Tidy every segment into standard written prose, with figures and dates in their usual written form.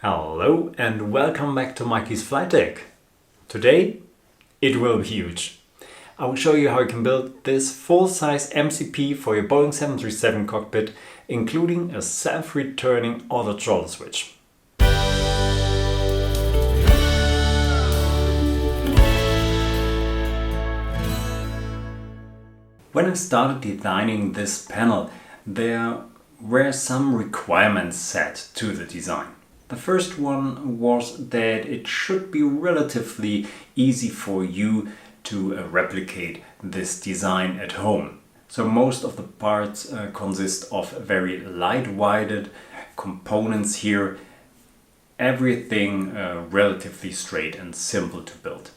Hello and welcome back to Mikey's Flightdeck. Today it will be huge. I will show you how you can build this full-size MCP for your Boeing 737 cockpit, including a self-returning auto throttle switch. When I started designing this panel, there were some requirements set to the design. The first one was that it should be relatively easy for you to replicate this design at home. So most of the parts consist of very light-weighted components here. Everything relatively straight and simple to build.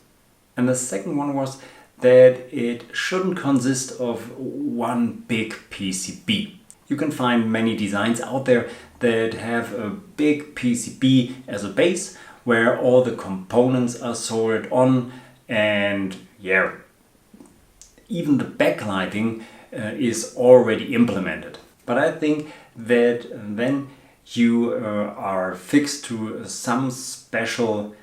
And the second one was that it shouldn't consist of one big PCB. You can find many designs out there that have a big PCB as a base where all the components are soldered on, and even the backlighting is already implemented. But I think that then you are fixed to some special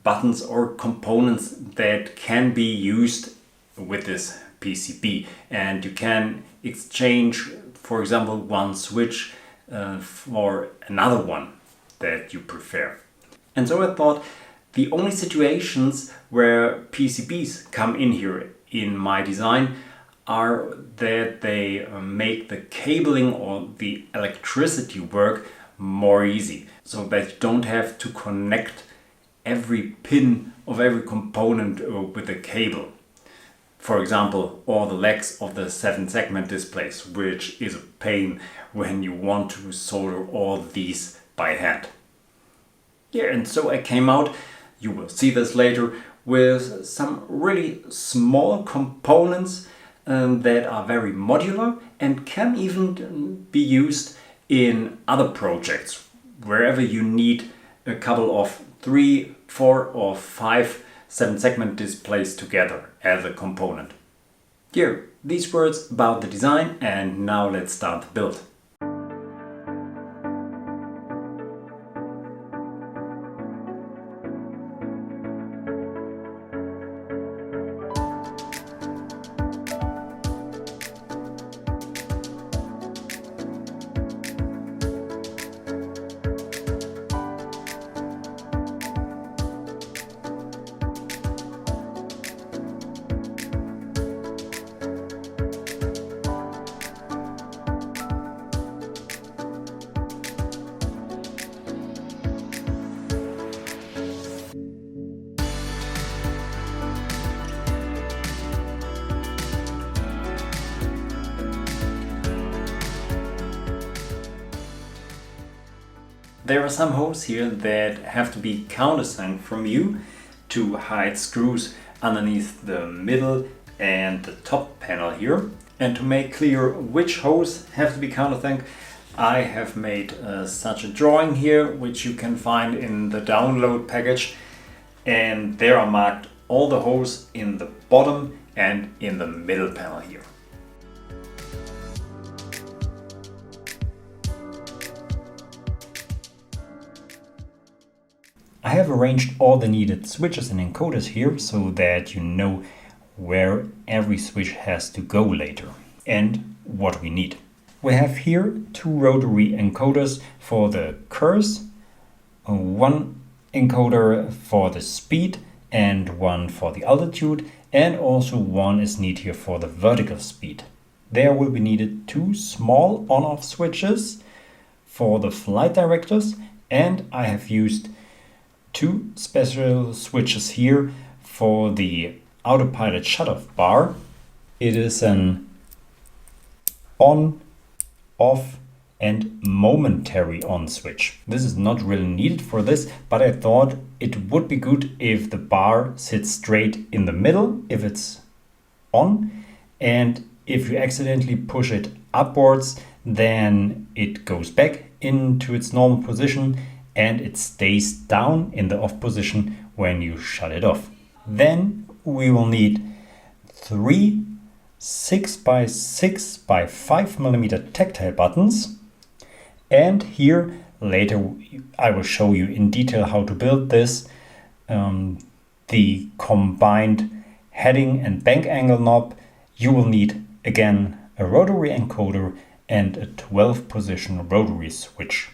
buttons or components that can be used with this PCB, and you can exchange, for example, one switch for another one that you prefer. And so I thought the only situations where PCBs come in here in my design are that they make the cabling or the electricity work more easy, so that you don't have to connect every pin of every component with a cable. For example, all the legs of the 7-segment displays, which is a pain when you want to solder all these by hand. And so I came out, you will see this later, with some really small components that are very modular and can even be used in other projects, wherever you need a couple of 3, 4 or 5 7-segment displays together as a component. Here, these words about the design, and now let's start the build. There are some holes here that have to be countersunk from you to hide screws underneath the middle and the top panel here. And to make clear which holes have to be countersunk, I have made such a drawing here, which you can find in the download package. And there are marked all the holes in the bottom and in the middle panel here. I have arranged all the needed switches and encoders here so that you know where every switch has to go later and what we need. We have here 2 rotary encoders for the curves, 1 encoder for the speed and 1 for the altitude, and also 1 is needed here for the vertical speed. There will be needed 2 small on-off switches for the flight directors, and I have used 2 special switches here for the autopilot shutoff bar. It is an on, off and momentary on switch. This is not really needed for this, but I thought it would be good if the bar sits straight in the middle if it's on, and if you accidentally push it upwards, then it goes back into its normal position and it stays down in the off position when you shut it off. Then we will need 3 6x6 by 5 mm tactile buttons, and here Later I will show you in detail how to build this. The combined heading and bank angle knob. You will need again a rotary encoder and a 12 position rotary switch.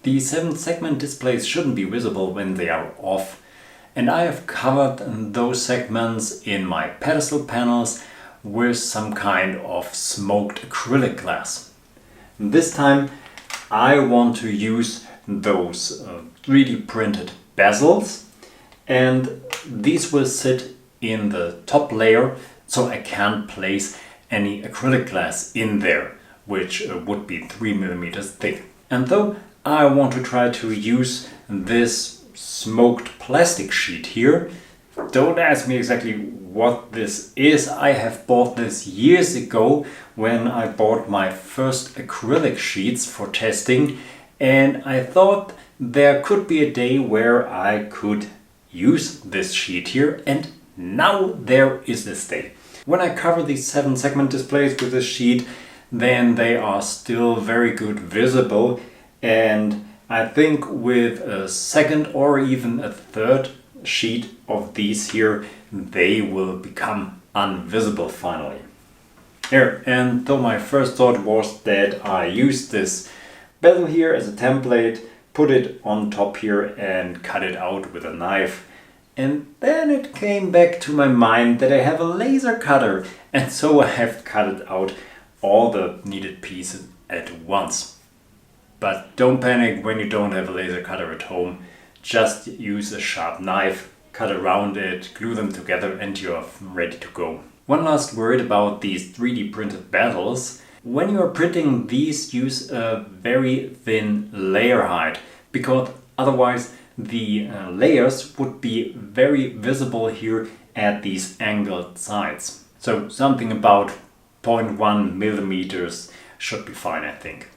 The 7-segment displays shouldn't be visible when they are off, and I have covered those segments in my pedestal panels with some kind of smoked acrylic glass. This time I want to use those 3D printed bezels, and these will sit in the top layer, so I can't place any acrylic glass in there, which would be 3 millimeters thick. And though I want to try to use this smoked plastic sheet here, don't ask me exactly what this is. I have bought this years ago when I bought my first acrylic sheets for testing, and I thought there could be a day where I could use this sheet here, and now there is this day. When I cover these 7-segment displays with this sheet, then they are still very good visible. And I think with a second or even a third sheet of these here, they will become invisible finally. Here, and though my first thought was that I used this bezel here as a template, put it on top here and cut it out with a knife. And then it came back to my mind that I have a laser cutter, and so I have cut it out all the needed pieces at once. But don't panic when you don't have a laser cutter at home. Just use a sharp knife, cut around it, glue them together, and you're ready to go. One last word about these 3D printed bezels. When you are printing these, use a very thin layer height, because otherwise the layers would be very visible here at these angled sides. So something about 0.1 millimeters should be fine, I think.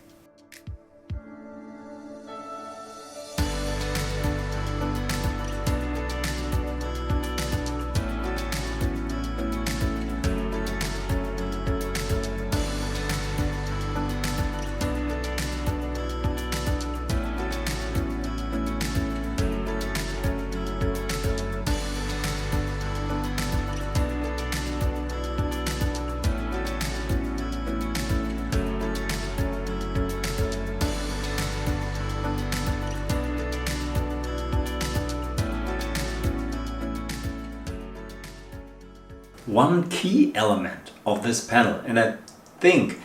One key element of this panel, and I think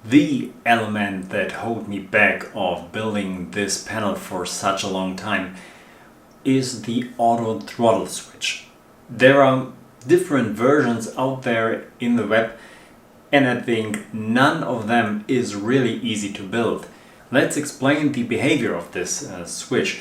the element that held me back of building this panel for such a long time, is the auto throttle switch. There are different versions out there in the web, and I think none of them is really easy to build. Let's explain the behavior of this switch.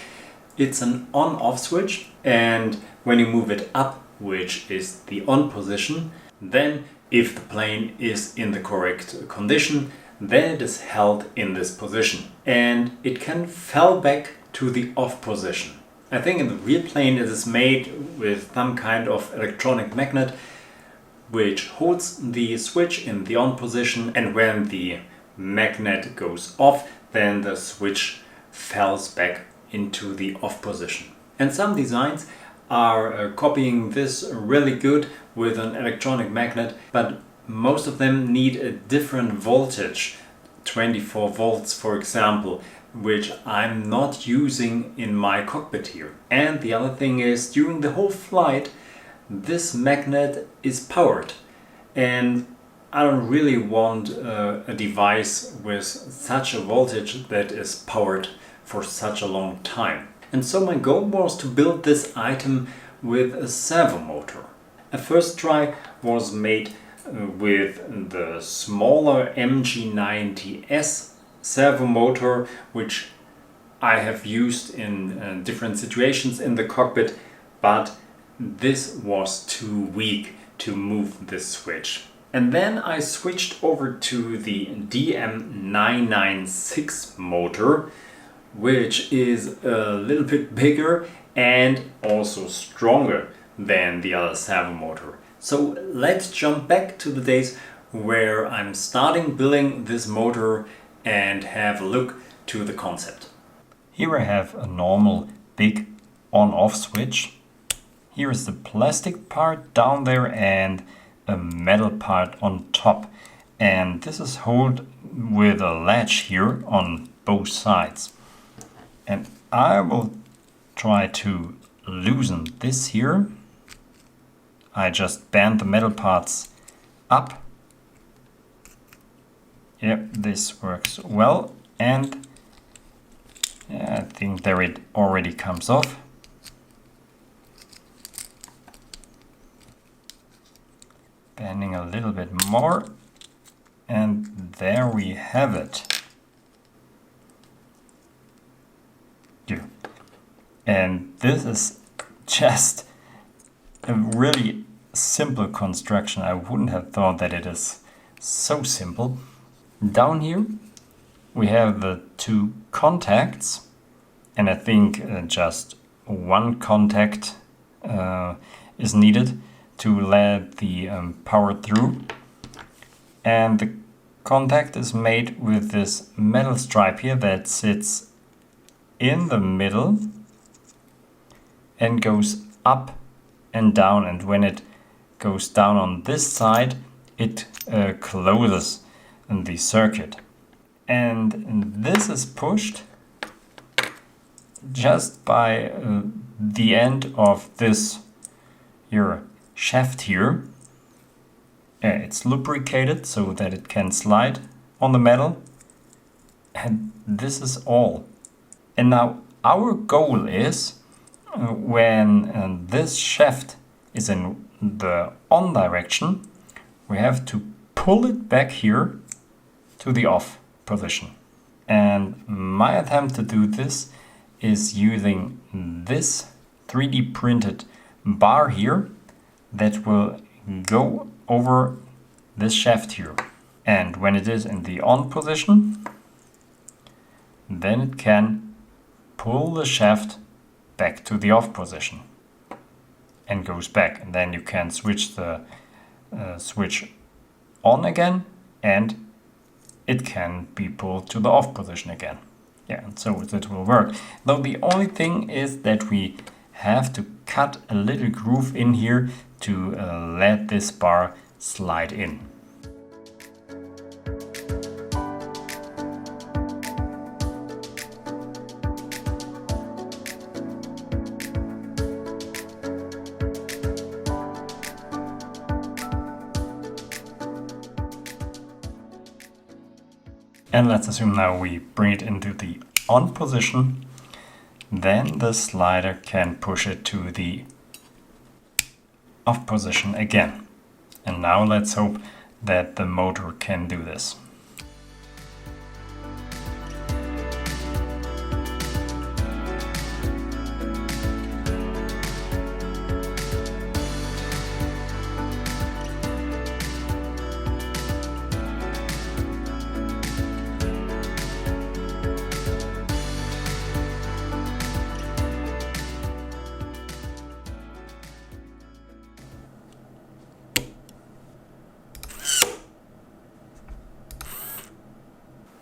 It's an on-off switch, and when you move it up, which is the on position, then if the plane is in the correct condition, then it is held in this position, and it can fall back to the off position. I think in the rear plane it is made with some kind of electronic magnet which holds the switch in the on position, and when the magnet goes off, then the switch falls back into the off position. And some designs are copying this really good with an electronic magnet, but most of them need a different voltage, 24 volts for example, which I'm not using in my cockpit here. And the other thing is, during the whole flight this magnet is powered, and I don't really want a device with such a voltage that is powered for such a long time. And so my goal was to build this item with a servo motor. A first try was made with the smaller MG90S servo motor, which I have used in different situations in the cockpit, but this was too weak to move this switch. And then I switched over to the DM996 motor, which is a little bit bigger and also stronger than the other servo motor. So let's jump back to the days where I'm starting building this motor and have a look to the concept. Here I have a normal big on-off switch. Here is the plastic part down there and a metal part on top. And this is held with a latch here on both sides. And I will try to loosen this here. I just bend the metal parts up. Yep, this works well. And I think there it already comes off. Bending a little bit more, and there we have it. Yeah. And this is just a really simple construction. I wouldn't have thought that it is so simple. Down here we have the two contacts, and I think just one contact is needed to let the power through. And the contact is made with this metal stripe here that sits in the middle and goes up and down, and when it goes down on this side it closes the circuit. And this is pushed just by the end of this here shaft here. It's lubricated so that it can slide on the metal, and this is all. And now our goal is when this shaft is in the on direction, we have to pull it back here to the off position. And my attempt to do this is using this 3D printed bar here that will go over this shaft here. And when it is in the on position, then it can pull the shaft back to the off position and goes back. And then you can switch the switch on again, and it can be pulled to the off position again. Yeah, and so it will work. Though the only thing is that we have to cut a little groove in here to let this bar slide in. And let's assume now we bring it into the on position. Then the slider can push it to the off position again. And now let's hope that the motor can do this.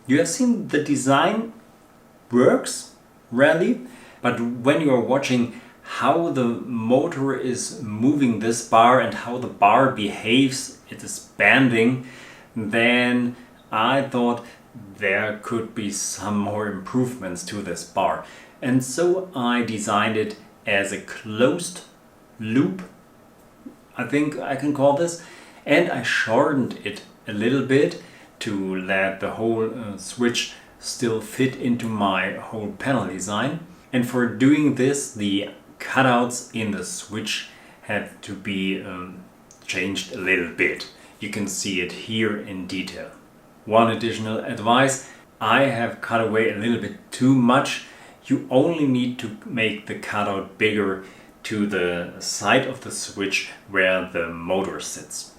You have seen the design works really, but when you are watching how the motor is moving this bar and how the bar behaves, it is bending, then I thought there could be some more improvements to this bar. And so I designed it as a closed loop, I think I can call this, and I shortened it a little bit to let the whole switch still fit into my whole panel design. And for doing this, the cutouts in the switch have to be changed a little bit. You can see it here in detail. One additional advice, I have cut away a little bit too much. You only need to make the cutout bigger to the side of the switch where the motor sits.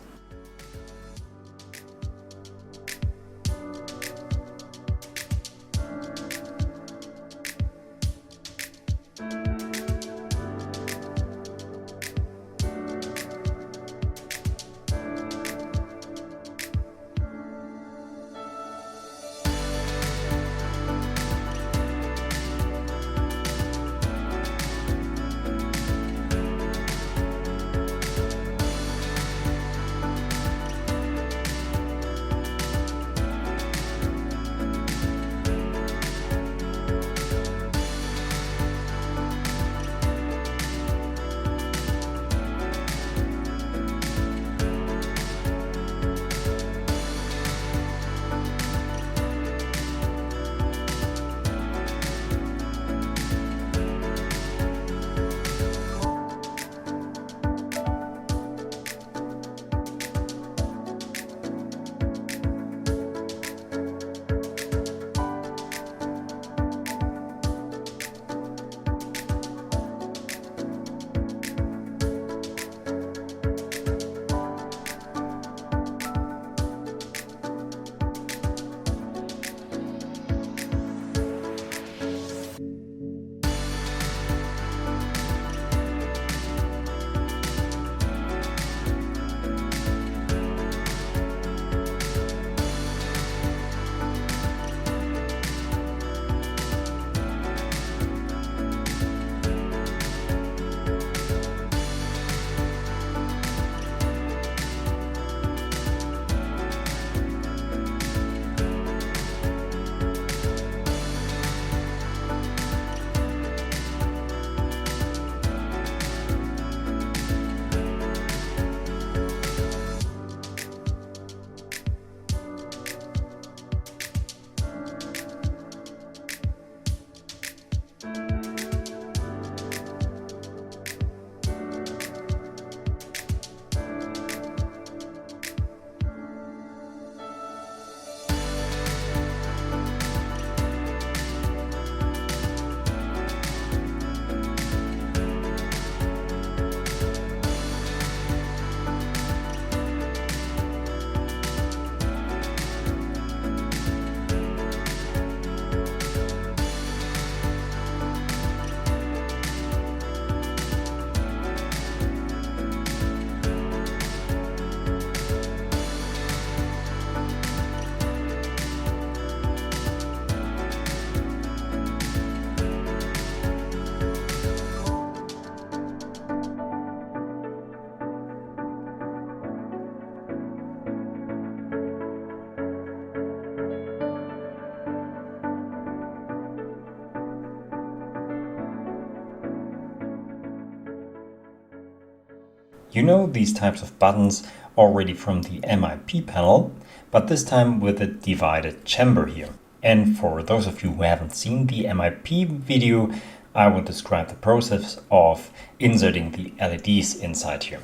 You know these types of buttons already from the MIP panel, but this time with a divided chamber here. And for those of you who haven't seen the MIP video, I will describe the process of inserting the LEDs inside here.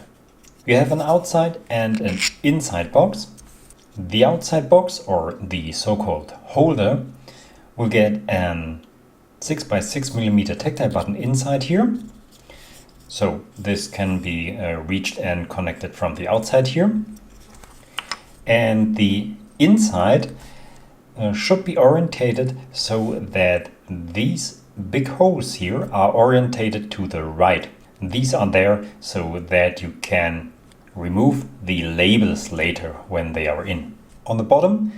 We have an outside and an inside box. The outside box, or the so-called holder, will get an 6x6mm tactile button inside here. So this can be reached and connected from the outside here. And the inside should be orientated so that these big holes here are orientated to the right. These are there so that you can remove the labels later when they are in. On the bottom,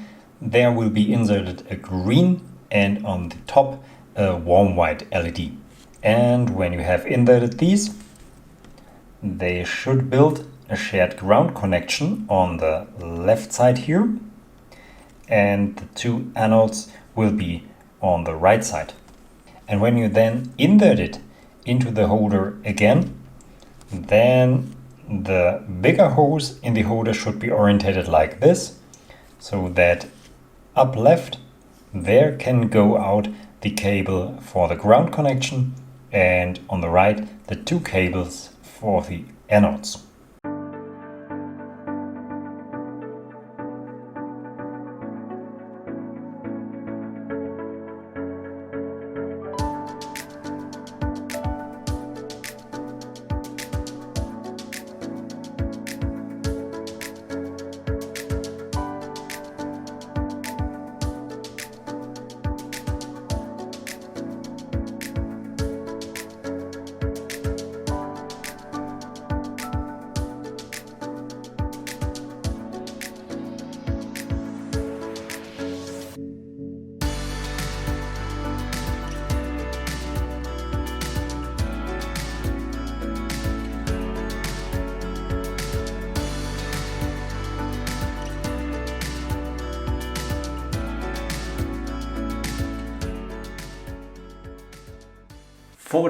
there will be inserted a green and on the top a warm white LED. And when you have inserted these, they should build a shared ground connection on the left side here, and the two anodes will be on the right side. And when you then insert it into the holder again, then the bigger holes in the holder should be orientated like this, so that up left there can go out the cable for the ground connection, and on the right the two cables for the anodes.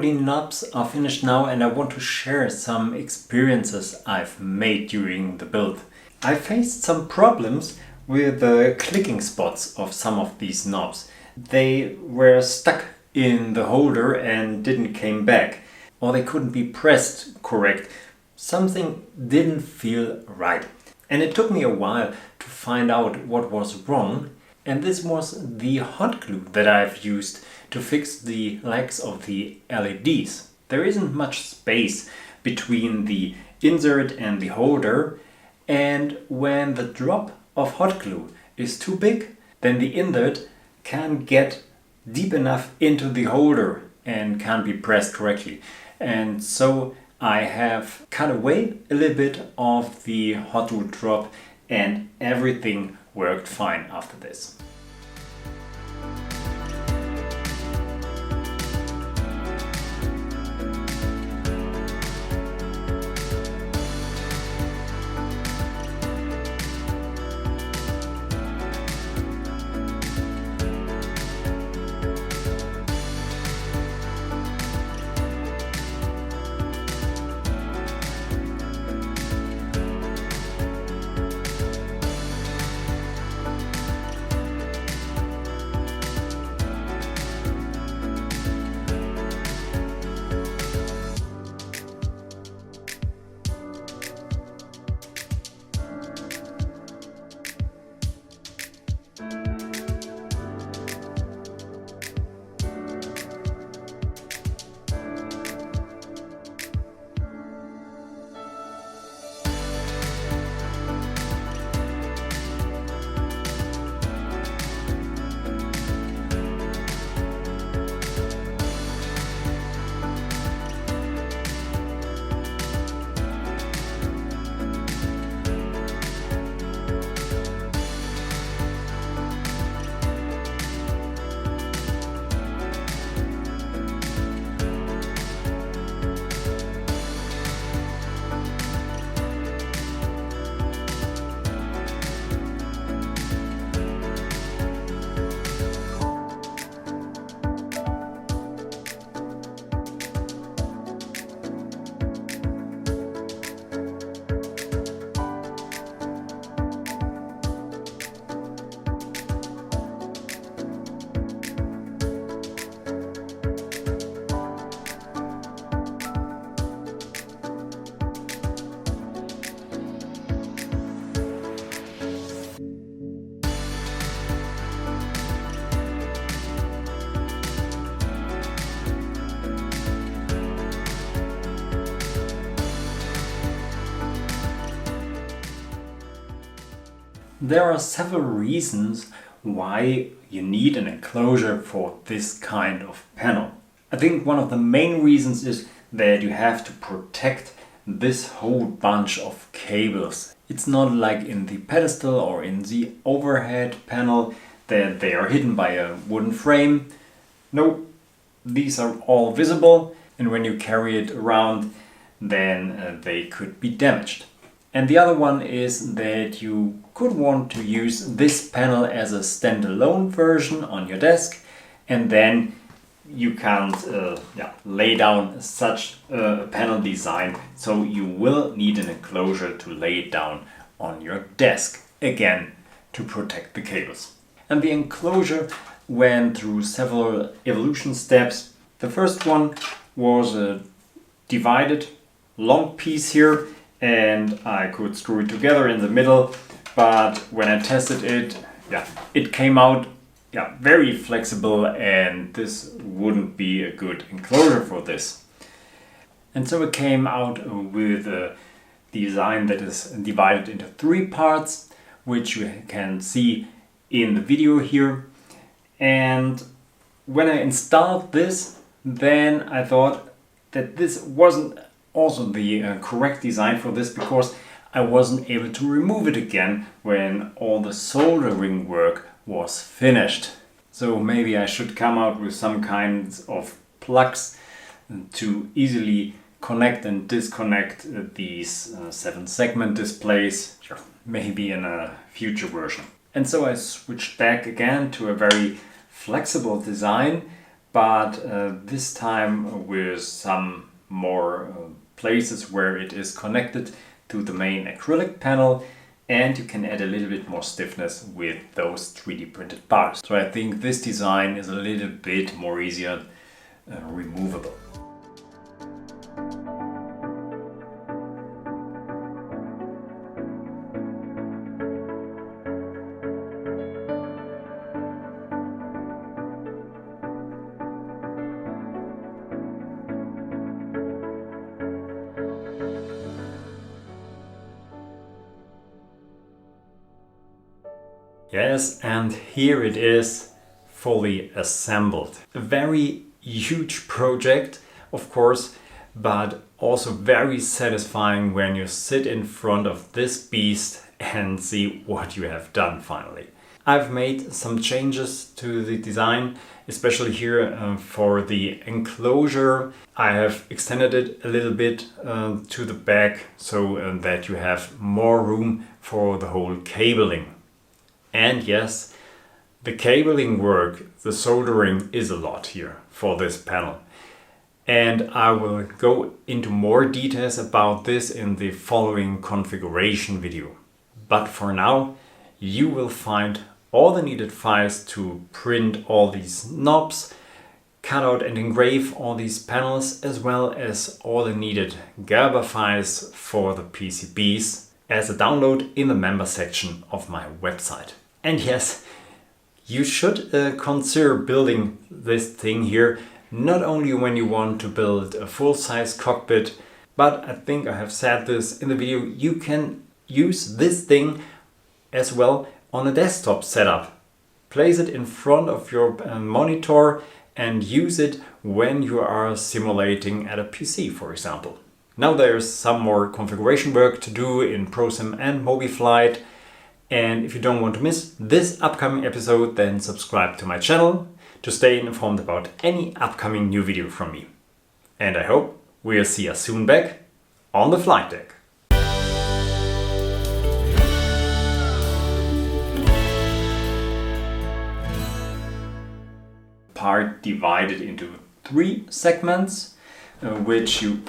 The knobs are finished now, and I want to share some experiences I've made during the build. I faced some problems with the clicking spots of some of these knobs. They were stuck in the holder and didn't came back, or they couldn't be pressed correct. Something didn't feel right. And it took me a while to find out what was wrong, and this was the hot glue that I've used to fix the legs of the LEDs. There isn't much space between the insert and the holder, and when the drop of hot glue is too big, then the insert can't get deep enough into the holder and can't be pressed correctly. And so I have cut away a little bit of the hot glue drop, and everything worked fine after this. There are several reasons why you need an enclosure for this kind of panel. I think one of the main reasons is that you have to protect this whole bunch of cables. It's not like in the pedestal or in the overhead panel that they are hidden by a wooden frame. No, these are all visible, and when you carry it around, then they could be damaged. And the other one is that you could want to use this panel as a standalone version on your desk, and then you can't lay down such a panel design, so you will need an enclosure to lay it down on your desk, again to protect the cables. And the enclosure went through several evolution steps. The first one was a divided long piece here, and I could screw it together in the middle, but when I tested it, it came out very flexible, and this wouldn't be a good enclosure for this. And so it came out with a design that is divided into 3 parts, which you can see in the video here. And when I installed this, then I thought that this wasn't also the correct design for this, because I wasn't able to remove it again when all the soldering work was finished. So maybe I should come out with some kinds of plugs to easily connect and disconnect these 7-segment displays, maybe in a future version. And so I switched back again to a very flexible design, but this time with some more places where it is connected to the main acrylic panel, and you can add a little bit more stiffness with those 3D printed bars. So I think this design is a little bit more easier removable. Yes, and here it is, fully assembled. A very huge project, of course, but also very satisfying when you sit in front of this beast and see what you have done finally. I've made some changes to the design, especially here for the enclosure. I have extended it a little bit to the back so that you have more room for the whole cabling. And yes, the cabling work, the soldering is a lot here for this panel. And I will go into more details about this in the following configuration video. But for now, you will find all the needed files to print all these knobs, cut out and engrave all these panels, as well as all the needed Gerber files for the PCBs as a download in the member section of my website. And yes, you should consider building this thing here, not only when you want to build a full-size cockpit, but I think I have said this in the video, you can use this thing as well on a desktop setup. Place it in front of your monitor and use it when you are simulating at a PC, for example. Now there's some more configuration work to do in ProSim and MobiFlight. And if you don't want to miss this upcoming episode, then subscribe to my channel to stay informed about any upcoming new video from me. And I hope we'll see us soon back on the flight deck. Part divided into 3 segments, which you...